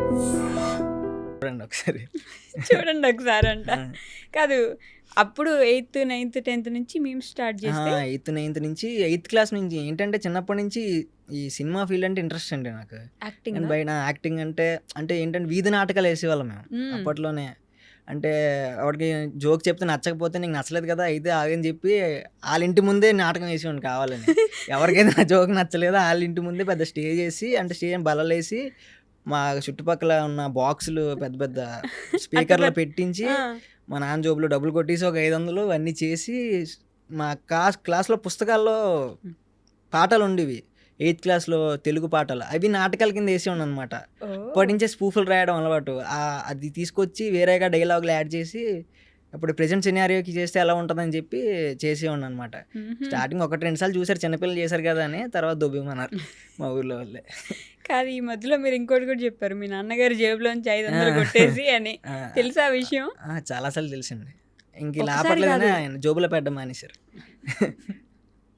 చూడండి ఒకసారి. చూడండి ఒకసారి అంట. కాదు, అప్పుడు 8th, 9th, 10th నుంచి మేము స్టార్ట్ చేస్తే 8th, 9th నుంచి 8th క్లాస్ నుంచి ఏంటంటే చిన్నప్పటి నుంచి ఈ సినిమా ఫీల్డ్ అంటే ఇంట్రెస్ట్ అండి నాకు. యాక్టింగ్ నేను బయట యాక్టింగ్ అంటే ఏంటంటే వీధి నాటకాలు వేసేవాళ్ళం మేము అప్పట్లోనే. అంటే వాడికి జోక్ చెప్తే నచ్చకపోతే నీకు నచ్చలేదు కదా అయితే ఆగని చెప్పి వాళ్ళ ఇంటి ముందే నాటకం వేసేవాడిని కావాలని. ఎవరికైతే నా జోక్ నచ్చలేదో వాళ్ళ ఇంటి ముందే పెద్ద స్టేజ్ వేసి అంటే స్టేజ్ బల్లలేసి మా చుట్టుపక్కల ఉన్న బాక్సులు పెద్ద పెద్ద స్పీకర్లు పెట్టించి మా నాన్న జోబులో డబ్బులు కొట్టేసి ఒక 500 అన్నీ చేసి మా క్లాస్లో పుస్తకాల్లో పాటలు ఉండేవి 8th క్లాస్లో తెలుగు పాటలు అవి నాటకాల కింద వేసేవాడు అనమాట. అప్పటి నుంచే స్పూఫులు రాయడం అలవాటు. అది తీసుకొచ్చి వేరేగా డైలాగులు యాడ్ చేసి ఇప్పుడు ప్రెజెంట్ సినారియోకి చేస్తే ఎలా ఉంటుందని చెప్పి చేసేవాడిని అనమాట. స్టార్టింగ్ 1-2 సార్లు చూసారు, చిన్నపిల్లలు చేశారు కదా అని, తర్వాత దొబ్బిమన్నారు మా ఊర్లో వాళ్ళే. కాదు, ఈ మధ్యలో మీరు ఇంకోటి కూడా చెప్పారు, మీ నాన్నగారు జేబులోంచి 500 కొట్టేసి అని. తెలుసా ఆ విషయం? చాలాసార్లు తెలిసింది. ఇంక లాపట్లేదని ఆయన జోబులో పెట్టడం మానేశారు.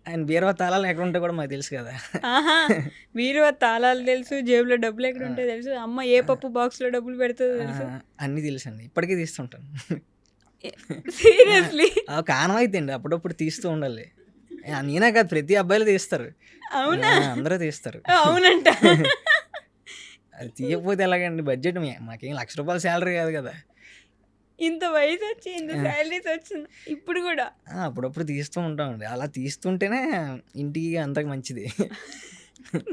ఆయన బీరువా తాళాలు ఎక్కడ ఉంటే కూడా మాకు తెలుసు కదా. బీరువా తాళాలు తెలుసు, జేబులో డబ్బులు ఎక్కడ ఉంటే తెలుసు, అమ్మ ఏ పప్పు బాక్స్లో డబ్బులు పెడుతుందో తెలుసు, అన్నీ తెలుసండి. ఇప్పటికీ తీస్తుంటాను. సీరియస్లీ కారణం అయితే అండి అప్పుడప్పుడు తీస్తూ ఉండాలి. నేనే కాదు, ప్రతి అబ్బాయిలు తీస్తారు. అవునా? అందరూ తీస్తారు. అవునంట. అది తీయకపోతే ఎలాగండి? బడ్జెట్ మాకేం ₹1,00,000 శాలరీ కాదు కదా. ఇంత వయసు వచ్చి ఇంత శాలరీస్ వచ్చింది ఇప్పుడు కూడా అప్పుడప్పుడు తీస్తూ ఉంటామండి. అలా తీస్తుంటేనే ఇంటికి అంతకు మంచిది.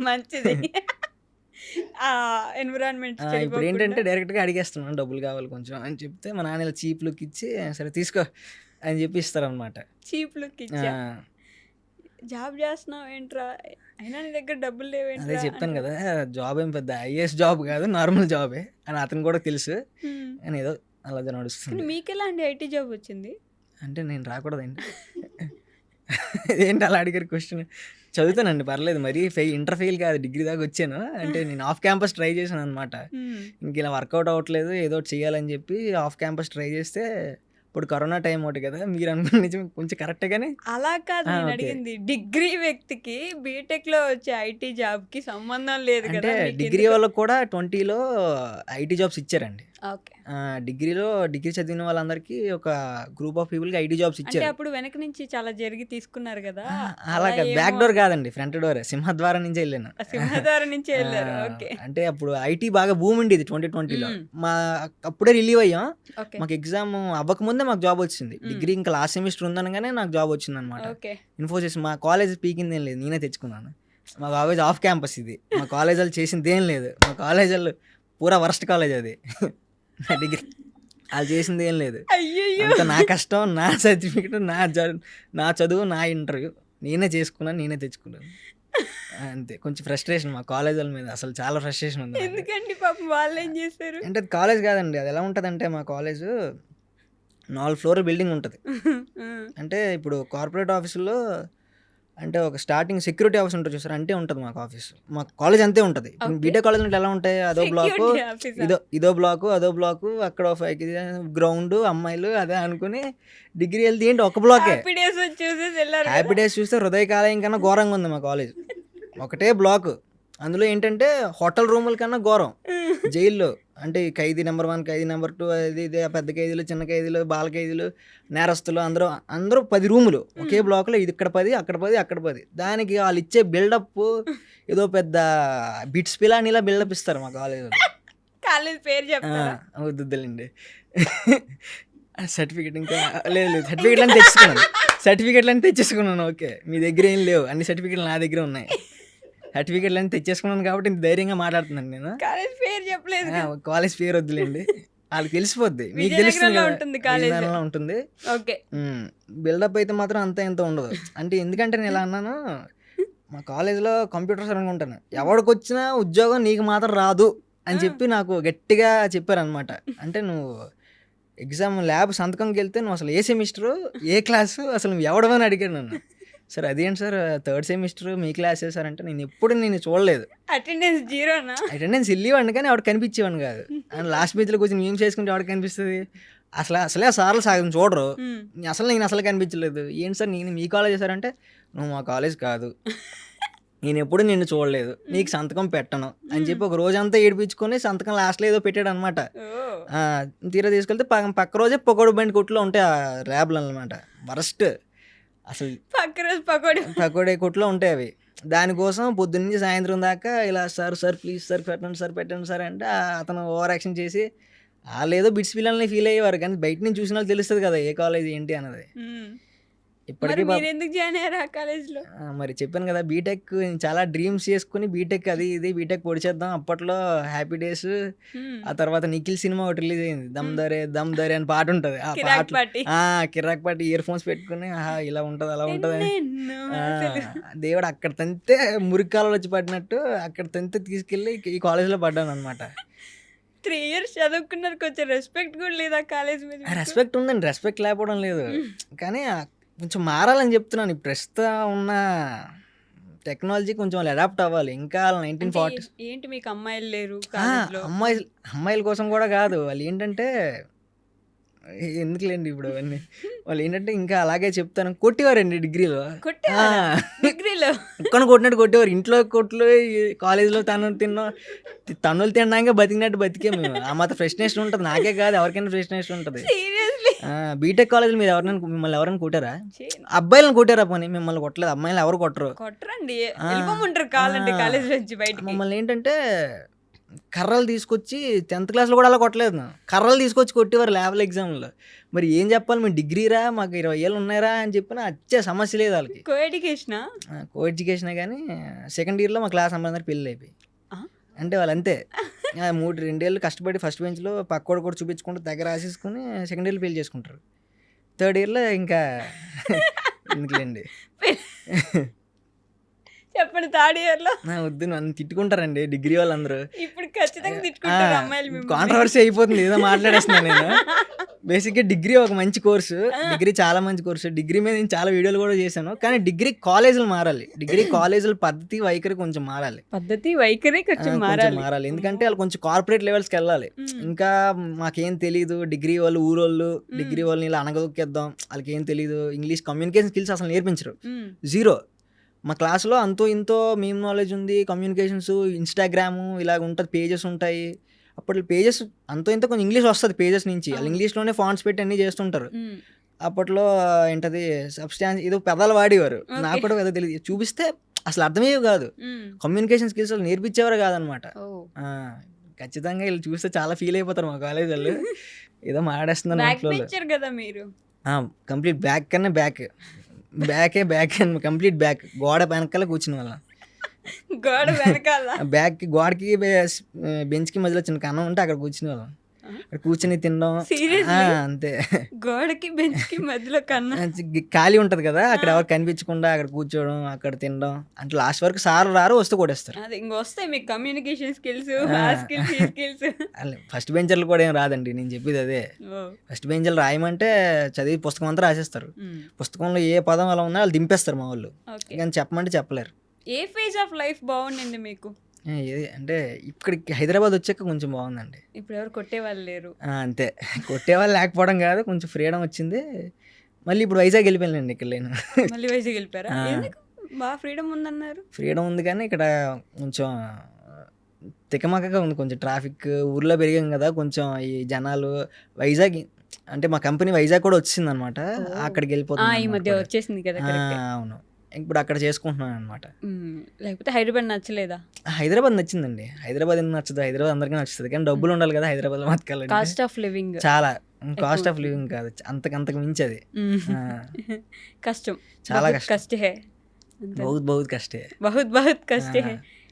మంచిది. ఎన్విరాన్మెంట్ ఇప్పుడు ఏంటంటే డైరెక్ట్గా అడిగేస్తున్నాను డబ్బులు కావాలి కొంచెం అని చెప్తే మా నాన్న ఇలా చీప్ లుక్ ఇచ్చి సరే తీసుకో అని చెప్పి ఇస్తారనమాట. చీప్ లుక్ ఇచ్చా. జాబ్ చేస్తున్నావు ఏంట్రా, అయినా నీ దగ్గర డబ్బులు లేవేంటి? అదే చెప్పాను కదా, జాబ్ ఏం పెద్ద ఐఏఎస్ జాబ్ కాదు, నార్మల్ జాబే అని అతను కూడా తెలుసు. అని ఏదో అలాగే నడుస్తుంది. మీకు ఎలాంటి ఐటీ జాబ్ వచ్చింది? అంటే నేను రాకూడదండి. ఏంటి అలా అడిగారు క్వశ్చన్? చదువుతానండి, పర్లేదు. మరి ఇంటర్ ఫెయిల్ కాదు, డిగ్రీ దాకా వచ్చాను. అంటే నేను ఆఫ్ క్యాంపస్ ట్రై చేశాను అనమాట. ఇంక ఇలా వర్కౌట్ అవ్వట్లేదు, ఏదో ఒకటి చేయాలని చెప్పి ఆఫ్ క్యాంపస్ ట్రై చేస్తే ఇప్పుడు కరోనా టైం ఒకటి కదా, మీరు అనుకున్న నిజం కొంచెం కరెక్టే కానీ అలా కాదు నేను అడిగింది. డిగ్రీ వ్యక్తికి బీటెక్ లో వచ్చే ఐటీ జాబ్ కి సంబంధం లేదు అంటే కదా. డిగ్రీ వాళ్ళకి కూడా 20లో ఐటీ జాబ్స్ ఇచ్చారండి. ఓకే, డిగ్రీ చదివిన వాళ్ళందరికీ ఒక గ్రూప్ ఆఫ్ పీపుల్కి ఐటీ జాబ్స్ అంటే ఇచ్చారు. అప్పుడు వెనక నుంచి చాలా జరిగి తీసుకున్నారు కదా. అలా కాదు, బ్యాక్ డోర్ కాదండి, ఫ్రంట్ డోర్, సింహద్వారం నుంచి వెళ్ళాను. సింహద్వారం నుంచి వెళ్ళారు. ఓకే, అంటే అప్పుడు ఐటీ బాగా భూమి ఉండేది 2020లో. మా అప్పుడే రిలీవ్ అయ్యాం. మాకు ఎగ్జామ్ అవ్వకముందే మాకు జాబ్ వచ్చింది. డిగ్రీ ఇంకా లాస్ట్ సెమిస్టర్ ఉందనగానే నాకు జాబ్ వచ్చింది అనమాట. ఇన్ఫోసిస్. మా కాలేజ్ పీకింది ఏం లేదు, నేనే తెచ్చుకున్నాను. మా కాలేజ్ ఆఫ్ క్యాంపస్ ఇది. మా కాలేజ్ వాళ్ళు చేసింది ఏం లేదు. మా కాలేజ్ వాళ్ళు పూరా వరస్ట్ కాలేజ్ అది. నా డిగ్రీ వాళ్ళు చేసింది ఏం లేదు. అంత నా కష్టం, నా సర్టిఫికెట్, నా చదువు, నా ఇంటర్వ్యూ నేనే చేసుకున్నాను, నేనే తెచ్చుకున్నాను. అంతే. కొంచెం ఫ్రస్ట్రేషన్ మా కాలేజ్ వాళ్ళ మీద, అసలు చాలా ఫ్రస్ట్రేషన్ ఉంది. ఎందుకండి పాపం వాళ్ళు ఏం చేస్తారు? అంటే అది కాలేజ్ కాదండి, అది ఎలా ఉంటుందంటే మా కాలేజ్ 4 ఫ్లోర్ బిల్డింగ్ ఉంటుంది. అంటే ఇప్పుడు కార్పొరేట్ ఆఫీసుల్లో అంటే ఒక స్టార్టింగ్ సెక్యూరిటీ ఆఫీస్ ఉంటుంది చూసారు, అంటే ఉంటుంది మాకు ఆఫీస్. మా కాలేజ్ అంతే ఉంటుంది. బీటెక్ కాలేజ్ అంటే ఎలా ఉంటాయి, అదో బ్లాకు, ఇదో బ్లాకు, అదో బ్లాకు, అక్కడ 5 గ్రౌండ్, అమ్మాయిలు, అదే అనుకుని డిగ్రీ వెళ్తే ఏంటి ఒక బ్లాకే. హ్యాపీ డేస్ చూస్తే హృదయకాలయం కన్నా ఘోరంగా ఉంది మా కాలేజ్. ఒకటే బ్లాక్. అందులో ఏంటంటే హోటల్ రూముల కన్నా ఘోరం. జైల్లో అంటే ఖైదీ నెంబర్ 1, ఖైదీ నెంబర్ 2, ఇదే పెద్ద ఖైదీలు, చిన్న ఖైదీలు, బాల ఖైదీలు, నేరస్తులు, అందరూ 10 రూములు ఒకే బ్లాక్లో. ఇది ఇక్కడ 10, అక్కడ 10, అక్కడ 10. దానికి వాళ్ళు ఇచ్చే బిల్డప్ ఏదో పెద్ద బిట్స్ పిలానిలా బిల్డప్ ఇస్తారు మా కాలేజీలో. కాలేజ్ పేరు చెప్తారా? వద్దులేండి. సర్టిఫికెట్ ఇంకా లేదు, సర్టిఫికెట్లు అని తెచ్చేసుకున్నాను. ఓకే, మీ దగ్గర ఏం లేవు, అన్ని సర్టిఫికెట్లు నా దగ్గర ఉన్నాయి. సర్టిఫికెట్లు అని తెచ్చేసుకున్నాను కాబట్టి ఇంత ధైర్యంగా మాట్లాడుతున్నాను నేను. కాలేజ్ పేరు చెప్పలేదు. కాలేజ్ పేరు వద్దులేండి, వాళ్ళకి తెలిసిపోద్ది, మీకు తెలుస్తుంది ఉంటుంది. బిల్డప్ అయితే మాత్రం అంత ఇంత ఉండదు. అంటే ఎందుకంటే నేను ఇలా అన్నాను, మా కాలేజ్లో కంప్యూటర్ సరంగా ఉంటాను, ఎవరికి వచ్చినా ఉద్యోగం నీకు మాత్రం రాదు అని చెప్పి నాకు గట్టిగా చెప్పారనమాట. అంటే నువ్వు ఎగ్జామ్ ల్యాబ్ సంతకంకి వెళ్తే నువ్వు అసలు ఏ సెమిస్టరు, ఏ క్లాసు, అసలు నువ్వు ఎవడమని అడిగాను నన్ను. సార్ అదేంటి సార్ 3rd సెమిస్టర్ మీ క్లాస్ సార్ అంటే, నేను చూడలేదు. అటెండెన్స్ జీరోనా? అటెండెన్స్ వెళ్ళేవాడిని కానీ ఆవిడ కనిపించేవాడిని కాదు. అండ్ లాస్ట్ బెంచ్లో కొంచెం మేము చేసుకుంటే ఆవిడ కనిపిస్తుంది. అసలే సార్లు సాగం చూడరు. నేను అసలు కనిపించలేదు. ఏంటి సార్ నేను మీ కాలేజ్ చేశారంటే, నువ్వు మా కాలేజ్ కాదు, నేను ఎప్పుడు నిన్ను చూడలేదు, నీకు సంతకం పెట్టను అని చెప్పి ఒక రోజంతా ఏడిపించుకొని సంతకం లాస్ట్లో ఏదో పెట్టాడు అనమాట. తీరా తీసుకెళ్తే పక్క రోజే పకోడీ బండి కొట్లో ఉంటాయి ఆ ర్యాబ్లు అనమాట. వరస్ట్ అసలు పక్క రోజు పకోడీ పకోడీ కొట్లో ఉంటాయి అవి. దానికోసం పొద్దున్నీ సాయంత్రం దాకా ఇలా సార్ ప్లీజ్ సార్ పెట్టండి సార్ అంటే అతను ఓవర్ యాక్షన్ చేసి వాళ్ళు ఏదో బిట్స్ పిల్లల్ని ఫీల్ అయ్యేవారు, కానీ బయట నుంచి చూసిన వాళ్ళు తెలుస్తుంది కదా ఏ కాలేజ్ ఏంటి అన్నది. ఇప్పటికీ ఎందుకు జాయిన్ అయ్యారు ఆ కాలేజ్లో? మరి చెప్పాను కదా, బీటెక్ చాలా డ్రీమ్స్ చేసుకుని బీటెక్ అది ఇది బీటెక్ పొడిచేద్దాం. అప్పట్లో హ్యాపీ డేస్, ఆ తర్వాత నిఖిల్ సినిమా ఒకటి రిలీజ్ అయింది, దమ్ దరే అని పాట ఉంటుంది. ఆ పాట కిరాక్ పార్టీ ఇయర్ ఫోన్స్ పెట్టుకుని ఇలా ఉంటుంది అలా ఉంటుంది. దేవుడు అక్కడ తంతే మురికాలలో వచ్చి పడినట్టు అక్కడ తంతే తీసుకెళ్ళి ఈ కాలేజ్లో పడ్డాను అనమాట. 3 years చదువుకున్నారు, కొంచెం రెస్పెక్ట్ కూడా లేదా కాలేజ్ మీద? రెస్పెక్ట్ ఉందండి, రెస్పెక్ట్ లేకపోవడం లేదు, కానీ కొంచెం మారాలని చెప్తున్నాను. ఇప్పుడు ప్రస్తుతం ఉన్న టెక్నాలజీ కొంచెం వాళ్ళు అడాప్ట్ అవ్వాలి. ఇంకా 1940s ఏంటి మీకు అమ్మాయిలు లేరు? అమ్మాయిల కోసం కూడా కాదు, వాళ్ళు ఏంటంటే ఎందుకులేండి ఇప్పుడు అవన్నీ. వాళ్ళు ఏంటంటే ఇంకా అలాగే చెప్తాను, కొట్టేవారండి డిగ్రీలో కొట్టినట్టు కొట్టేవారు. ఇంట్లో కొట్లు, కాలేజీలో తన్నులు తినడానికి బతికినట్టు బతికే మేము. ఆ మాత్రం ఫ్రెష్నెస్ ఉంటుంది, నాకే కాదు ఎవరికైనా ఫ్రెష్నెస్ ఉంటుంది. బీటెక్ కాలేజీలో మీరు మిమ్మల్ని ఎవరైనా కొట్టారా? అబ్బాయిలను కొట్టారా? పోనీ మిమ్మల్ని కొట్టలేదు, అమ్మాయిలు ఎవరు కొట్టరు. మమ్మల్ని ఏంటంటే కర్రలు తీసుకొచ్చి 10th క్లాస్లో కూడా అలా కొట్టలేదు, కర్రలు తీసుకొచ్చి కొట్టేవారు ల్యాబ్ ఎగ్జామ్లో. మరి ఏం చెప్పాలి, మేము డిగ్రీరా, మాకు 20 ఏళ్ళు ఉన్నారా అని చెప్పిన వచ్చే సమస్య లేదు వాళ్ళకి. కో ఎడ్యుకేషన్ కానీ సెకండ్ ఇయర్లో మా క్లాస్ అమ్మాయి పెళ్ళి అయిపోయి, అంటే వాళ్ళు అంతే 2 ఏళ్ళు కష్టపడి ఫస్ట్ బెంచ్లో పక్కోడు కూడా చూపించుకుంటూ దగ్గర రాసేసుకుని సెకండ్ ఇయర్లో పెళ్లి చేసుకుంటారు. థర్డ్ ఇయర్లో ఇంకా ఎందుకులేండి చెప్పండి. థర్డ్ ఇయర్లో వద్దు నన్ను తిట్టుకుంటారండి డిగ్రీ వాళ్ళందరూ. ఇప్పుడు ఖచ్చితంగా తిట్టుకుంటారు అమ్మాయిలు. కాంట్రవర్సీ అయిపోతుంది, ఏదో మాట్లాడేస్తున్నాను నేను. బేసిక్గా డిగ్రీ ఒక మంచి కోర్సు, డిగ్రీ చాలా మంచి కోర్సు. డిగ్రీ మీద నేను చాలా వీడియోలు కూడా చేశాను, కానీ డిగ్రీ కాలేజీలు మారాలి. డిగ్రీ కాలేజీల పద్ధతి వైఖరి కొంచెం మారాలి, మారాలి. ఎందుకంటే వాళ్ళు కొంచెం కార్పొరేట్ లెవెల్స్కి వెళ్ళాలి. ఇంకా మాకేం తెలీదు, డిగ్రీ వాళ్ళు ఊరోళ్ళు, డిగ్రీ వాళ్ళని ఇలా అనగదొక్కేద్దాం, వాళ్ళకి ఏం తెలీదు, ఇంగ్లీష్ కమ్యూనికేషన్ స్కిల్స్ అసలు నేర్పించరు, జీరో. మా క్లాస్లో అంతో ఇంతో మీమ్ నాలెడ్జ్ ఉంది, కమ్యూనికేషన్స్, ఇన్స్టాగ్రాము ఇలాగ ఉంటుంది, పేజెస్ ఉంటాయి. అప్పట్లో పేజెస్ అంతో ఇంత కొంచెం ఇంగ్లీష్ వస్తుంది పేజెస్ నుంచి, వాళ్ళు ఇంగ్లీష్లోనే ఫాంట్స్ పెట్టి అన్నీ చేస్తుంటారు. అప్పట్లో ఏంటది సబ్స్టాన్స్ ఏదో పెదాలు వాడేవారు, నాకు కూడా ఏదో తెలియదు, చూపిస్తే అసలు అర్థమయ్యేవి కాదు. కమ్యూనికేషన్ స్కిల్స్ వాళ్ళు నేర్పించేవారు కాదనమాట. ఖచ్చితంగా వీళ్ళు చూస్తే చాలా ఫీల్ అయిపోతారు మా కాలేజ్ వాళ్ళు, ఏదో మాట్లాడేస్తున్నారు. కంప్లీట్ బ్యాక్ కన్నా బ్యాక్ కంప్లీట్ బ్యాక్, గోడ వెనకాల కూర్చుని వాళ్ళ గోడకి బెంచ్కి మధ్యలో చిన్న కన్నం ఉంటే అక్కడ కూర్చుని వాళ్ళం, అక్కడ కూర్చొని తినడం అంతే. గోడకి బెంచ్కి మధ్యలో కన్నా ఖాళీ ఉంటది కదా, అక్కడ ఎవరు కనిపించకుండా అక్కడ కూర్చోవడం, అక్కడ తినడం. అంటే లాస్ట్ వరకు సార్ రారు, వస్తే కొడేస్తారు. ఫస్ట్ బెంచర్లు కూడా ఏం రాదండి, నేను చెప్పేది అదే. ఫస్ట్ బెంచర్లు రాయమంటే చదివి పుస్తకం అంతా రాసేస్తారు, పుస్తకంలో ఏ పదం అలా ఉన్నా వాళ్ళు దింపేస్తారు మా వాళ్ళు, కానీ చెప్పమంటే చెప్పలేరు. ఏ ఫేజ్ ఆఫ్ లైఫ్ బాగుండింది మీకు? అంటే ఇక్కడికి హైదరాబాద్ వచ్చాక కొంచెం బాగుందండి. ఇప్పుడు ఎవరు కొట్టేవాళ్ళు లేరు, అంతే. కొట్టేవాళ్ళు లేకపోవడం కాదు, కొంచెం ఫ్రీడమ్ వచ్చింది. మళ్ళీ ఇప్పుడు వైజాగ్ వెళ్ళిపోయానండి. ఇక్కడ నేను మళ్ళీ వైజాగ్ వెళ్ళిపోయారా? బాగా ఫ్రీడమ్ ఉందన్నారు. ఫ్రీడమ్ ఉంది కానీ ఇక్కడ కొంచెం తికమకగా ఉంది, కొంచెం ట్రాఫిక్. ఊర్లో పెరిగాం కదా, కొంచెం ఈ జనాలు. వైజాగ్ అంటే మా కంపెనీ వైజాగ్ కూడా వచ్చింది అనమాట, అక్కడికి వెళ్ళిపోతుంది ఈ మధ్య వచ్చేసింది కదా. అవును, ఇప్పుడు అక్కడ చేసుకుంటున్నాను అనమాట. లేకపోతే హైదరాబాద్ నచ్చలేదా? హైదరాబాద్ నచ్చిందండి. హైదరాబాద్ ఎందుకు నచ్చదు, హైదరాబాద్ అందరికీ నచ్చుతుంది, కానీ డబ్బులు ఉండాలి కదా హైదరాబాద్ లో బతకాలంటే. కాస్ట్ ఆఫ్ లివింగ్ చాలా, కాస్ట్ ఆఫ్ లివింగ్ కాదు, అంతకు మించి అది కష్టం, చాలా కష్టం. కష్టే बहुत बहुत कष्ट है, बहुत बहुत कष्ट है.